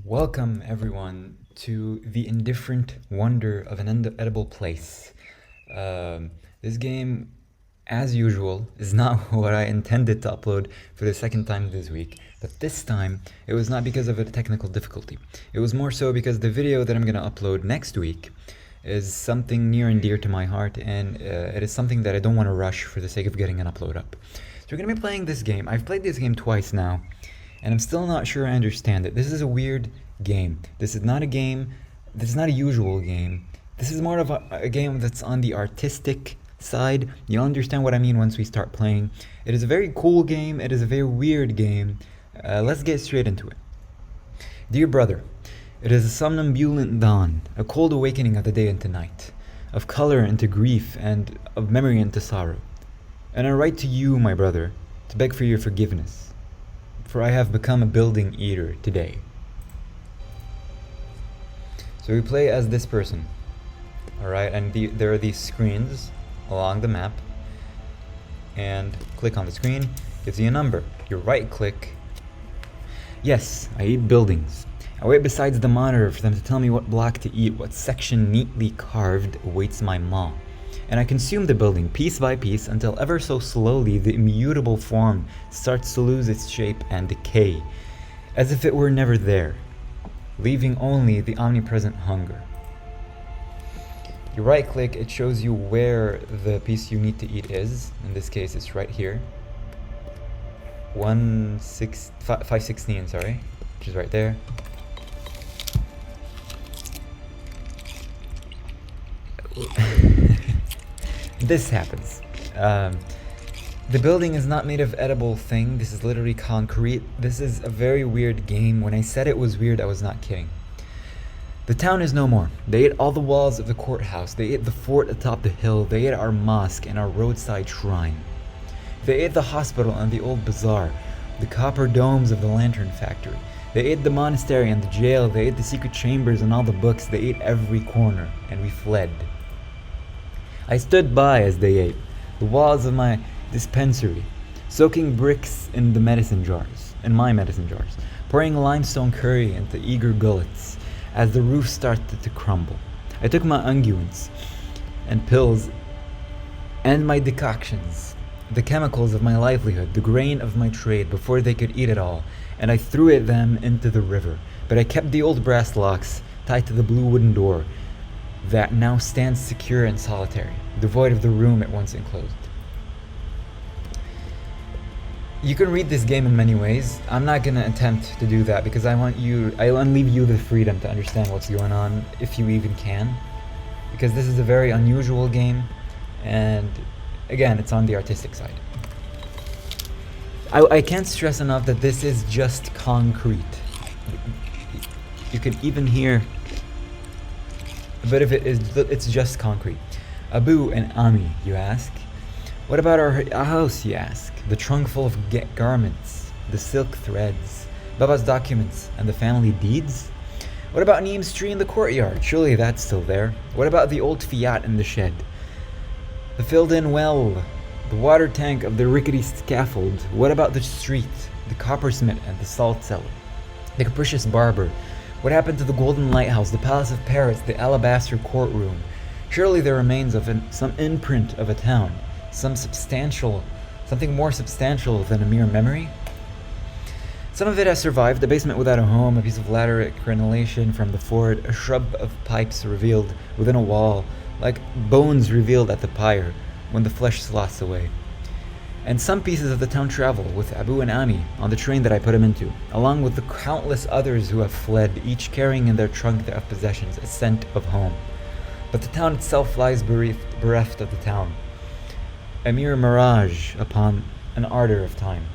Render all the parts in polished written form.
Welcome, everyone, to the indifferent wonder of an edible place. This game, as usual, is not what I intended to upload for the second time this week. But this time, it was not because of a technical difficulty. It was more so because the video that I'm going to upload next week is something near and dear to my heart, and it is something that I don't want to rush for the sake of getting an upload up. So we're going to be playing this game. I've played this game twice now, and I'm still not sure I understand it. This is a weird game. This is not a game, this is not a usual game. This is more of a game that's on the artistic side. You'll understand what I mean once we start playing. It is a very cool game, it is a very weird game. Let's get straight into it. Dear brother, it is a somnambulant dawn, a cold awakening of the day into night, of color into grief, and of memory into sorrow. And I write to you, my brother, to beg for your forgiveness, for I have become a building eater today. So we play as this person, alright, and there are these screens along the map, and click on the screen, gives you a number. You right click. Yes, I eat buildings. I wait beside the monitor for them to tell me what block to eat, what section neatly carved awaits my maw. And I consume the building piece by piece until ever so slowly the immutable form starts to lose its shape and decay, as if it were never there, leaving only the omnipresent hunger. You right click, it shows you where the piece you need to eat is. In this case, it's right here. 516, sorry, which is right there. This happens. The building is not made of edible thing. This is literally concrete. This is a very weird game. When I said it was weird, I was not kidding. The town is no more. They ate all the walls of the courthouse. They ate the fort atop the hill. They ate our mosque and our roadside shrine. They ate the hospital and the old bazaar, the copper domes of the lantern factory. They ate the monastery and the jail. They ate the secret chambers and all the books. They ate every corner, and we fled. I stood by as they ate the walls of my dispensary, soaking bricks in my medicine jars, pouring limestone curry into eager gullets as the roof started to crumble. I took my unguents and pills and my decoctions, the chemicals of my livelihood, the grain of my trade, before they could eat it all, and I threw them into the river. But I kept the old brass locks tied to the blue wooden door that now stands secure and solitary, devoid of the room it once enclosed. You can read this game in many ways. I'm not gonna attempt to do that because I want to leave you the freedom to understand what's going on, if you even can. Because this is a very unusual game, and again, it's on the artistic side. I can't stress enough that this is just concrete. You can even hear a bit of it's just concrete. Abu and Ami, you ask? What about our house, you ask? The trunk full of garments, the silk threads, Baba's documents, and the family deeds? What about Neem's tree in the courtyard? Surely that's still there. What about the old Fiat in the shed? The filled-in well, the water tank of the rickety scaffold? What about the street, the coppersmith and the salt cellar, the capricious barber? What happened to the golden lighthouse, the palace of Paris, the alabaster courtroom? Surely there remains of some imprint of a town, something more substantial than a mere memory? Some of it has survived: a basement without a home, a piece of lateritic crenellation from the fort, a shrub of pipes revealed within a wall, like bones revealed at the pyre when the flesh sloths away. And some pieces of the town travel with Abu and Ami on the train that I put him into, along with the countless others who have fled, each carrying in their trunk of possessions a scent of home. But the town itself lies bereft of the town, a mere mirage upon an ardor of time.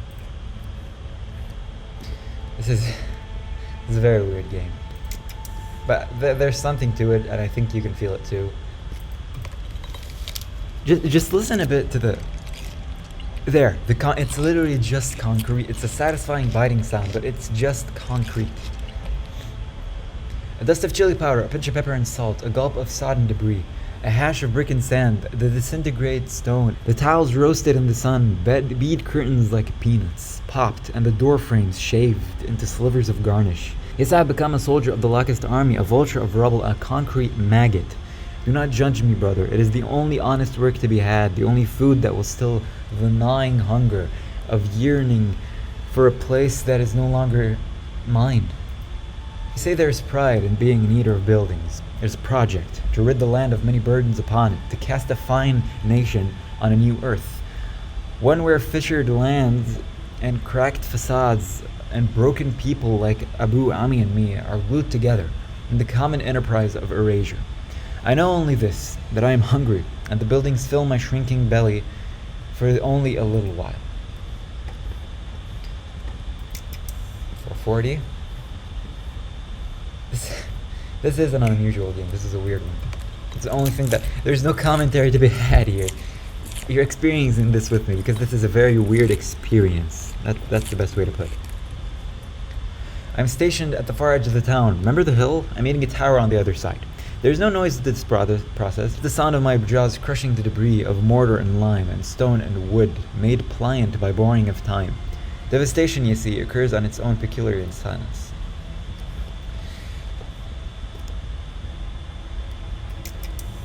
This is a very weird game, but there's something to it, and I think you can feel it too. Just listen a bit to the. It's literally just concrete. It's a satisfying biting sound, but it's just concrete. A dust of chili powder, a pinch of pepper and salt, a gulp of sodden debris, a hash of brick and sand, the disintegrated stone, the tiles roasted in the sun, bead curtains like peanuts, popped, and the door frames shaved into slivers of garnish. Yes, I have become a soldier of the Locust army, a vulture of rubble, a concrete maggot. Do not judge me, brother. It is the only honest work to be had, the only food that will still the gnawing hunger of yearning for a place that is no longer mine. You say there is pride in being an eater of buildings. There's a project to rid the land of many burdens upon it, to cast a fine nation on a new earth. One where fissured lands and cracked facades and broken people like Abu Ami and me are glued together in the common enterprise of erasure. I know only this, that I am hungry, and the buildings fill my shrinking belly for only a little while. 440. This is an unusual game. This is a weird one. It's the only thing that... There's no commentary to be had here. You're experiencing this with me because this is a very weird experience. That's the best way to put it. I'm stationed at the far edge of the town. Remember the hill? I'm eating a tower on the other side. There's no noise to this process. The sound of my jaws crushing the debris of mortar and lime and stone and wood, made pliant by boring of time. Devastation, you see, occurs on its own peculiar silence.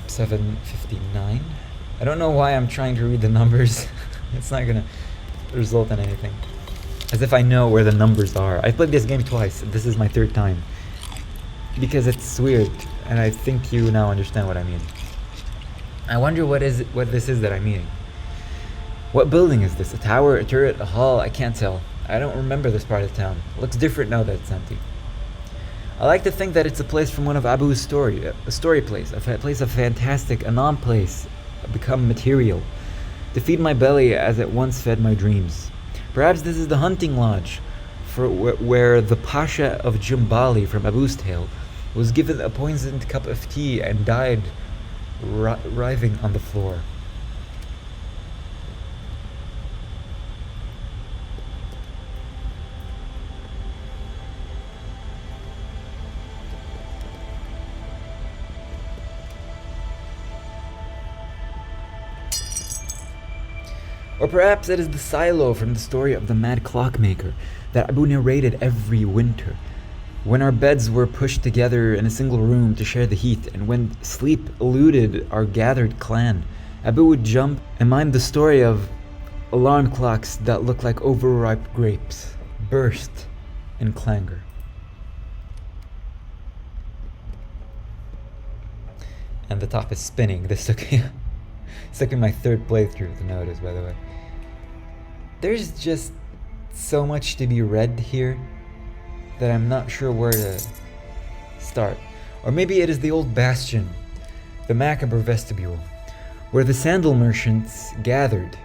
$7.59. I don't know why I'm trying to read the numbers. It's not gonna result in anything. As if I know where the numbers are. I've played this game twice. This is my third time. Because it's weird, and I think you now understand what I mean. I wonder what this is that I'm eating. What building is this? A tower, a turret, a hall? I can't tell. I don't remember this part of town. It looks different now that it's empty. I like to think that it's a place from one of Abu's story, a story place, a place of fantastic, a non-place, become material, to feed my belly as it once fed my dreams. Perhaps this is the hunting lodge, for where the Pasha of Jumbali from Abu's tale was given a poisoned cup of tea and died writhing on the floor. Or perhaps it is the silo from the story of the mad clockmaker that Abu narrated every winter, when our beds were pushed together in a single room to share the heat, and when sleep eluded our gathered clan. Abu would jump and mime the story of alarm clocks that look like overripe grapes, burst in clangor. And the top is spinning. This took me my third playthrough to notice, by the way. There's just so much to be read here that I'm not sure where to start. Or maybe it is the old bastion, the macabre vestibule, where the sandal merchants gathered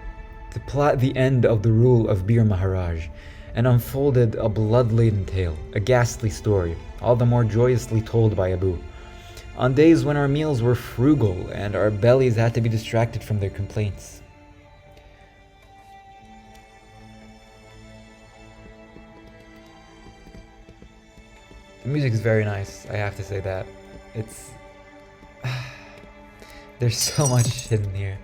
to plot the end of the rule of Bir Maharaj, and unfolded a blood-laden tale, a ghastly story, all the more joyously told by Abu, on days when our meals were frugal and our bellies had to be distracted from their complaints. The music is very nice, I have to say that. It's... There's so much hidden here.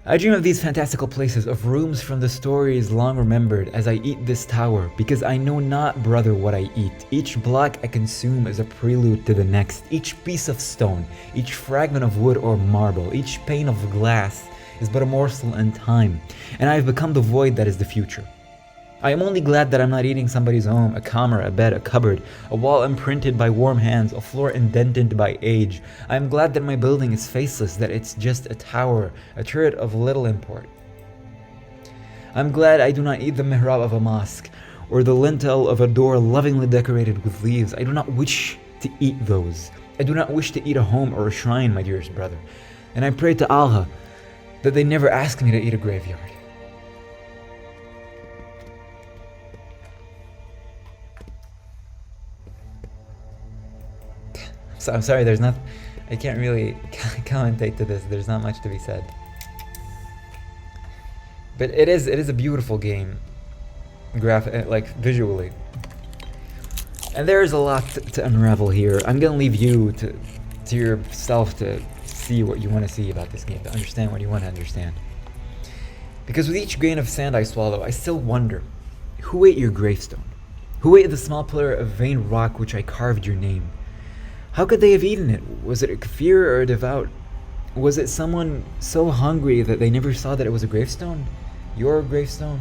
I dream of these fantastical places, of rooms from the stories long remembered, as I eat this tower, because I know not, brother, what I eat. Each block I consume is a prelude to the next. Each piece of stone, each fragment of wood or marble, each pane of glass is but a morsel in time, and I have become the void that is the future. I am only glad that I'm not eating somebody's home, a camera, a bed, a cupboard, a wall imprinted by warm hands, a floor indented by age. I am glad that my building is faceless, that it's just a tower, a turret of little import. I'm glad I do not eat the mihrab of a mosque, or the lintel of a door lovingly decorated with leaves. I do not wish to eat those. I do not wish to eat a home or a shrine, my dearest brother. And I pray to Allah that they never ask me to eat a graveyard. So I'm sorry, I can't really commentate to this. There's not much to be said. But it is a beautiful game, visually. And there is a lot to unravel here. I'm gonna leave you to yourself to see what you want to see about this game, to understand what you want to understand. Because with each grain of sand I swallow, I still wonder, who ate your gravestone? Who ate the small pillar of veined rock which I carved your name? How could they have eaten it? Was it a kafir or a devout? Was it someone so hungry that they never saw that it was a gravestone? Your gravestone?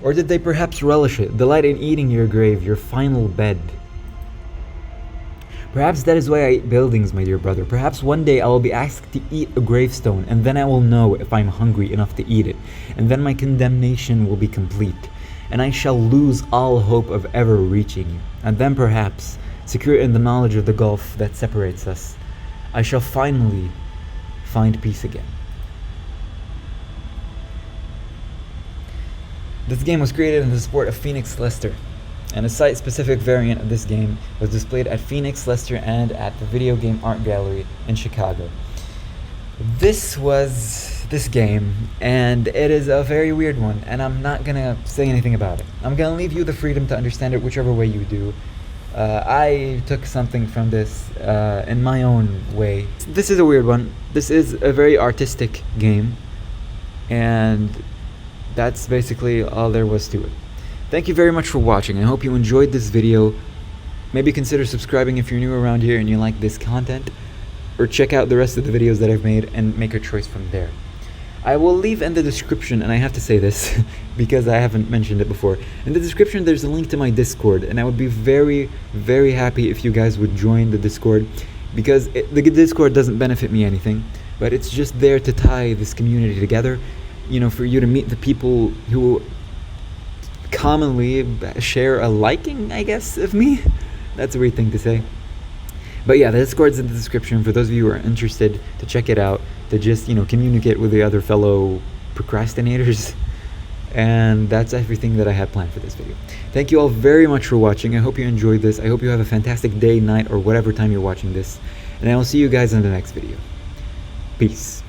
Or did they perhaps relish it, delight in eating your grave, your final bed? Perhaps that is why I eat buildings, my dear brother. Perhaps one day I will be asked to eat a gravestone, and then I will know if I'm hungry enough to eat it, and then my condemnation will be complete, and I shall lose all hope of ever reaching you. And then perhaps, secure in the knowledge of the gulf that separates us, I shall finally find peace again. This game was created in the support of Phoenix Leicester, and a site-specific variant of this game was displayed at Phoenix Leicester and at the Video Game Art Gallery in Chicago. This was this game, and it is a very weird one, and I'm not gonna say anything about it. I'm gonna leave you the freedom to understand it whichever way you do. I took something from this in my own way. This is a weird one. This is a very artistic game, and that's basically all there was to it. Thank you very much for watching. I hope you enjoyed this video. Maybe consider subscribing if you're new around here and you like this content, or check out the rest of the videos that I've made and make a choice from there. I will leave in the description, and I have to say this because I haven't mentioned it before. In the description there's a link to my Discord, and I would be very, very happy if you guys would join the Discord, because the Discord doesn't benefit me anything, but it's just there to tie this community together, you know, for you to meet the people who commonly share a liking, I guess, of me. That's a weird thing to say. But yeah, the Discord's in the description for those of you who are interested to check it out, to just, you know, communicate with the other fellow procrastinators. And that's everything that I had planned for this video. Thank you all very much for watching. I hope you enjoyed this. I hope you have a fantastic day, night, or whatever time you're watching this. And I will see you guys in the next video. Peace.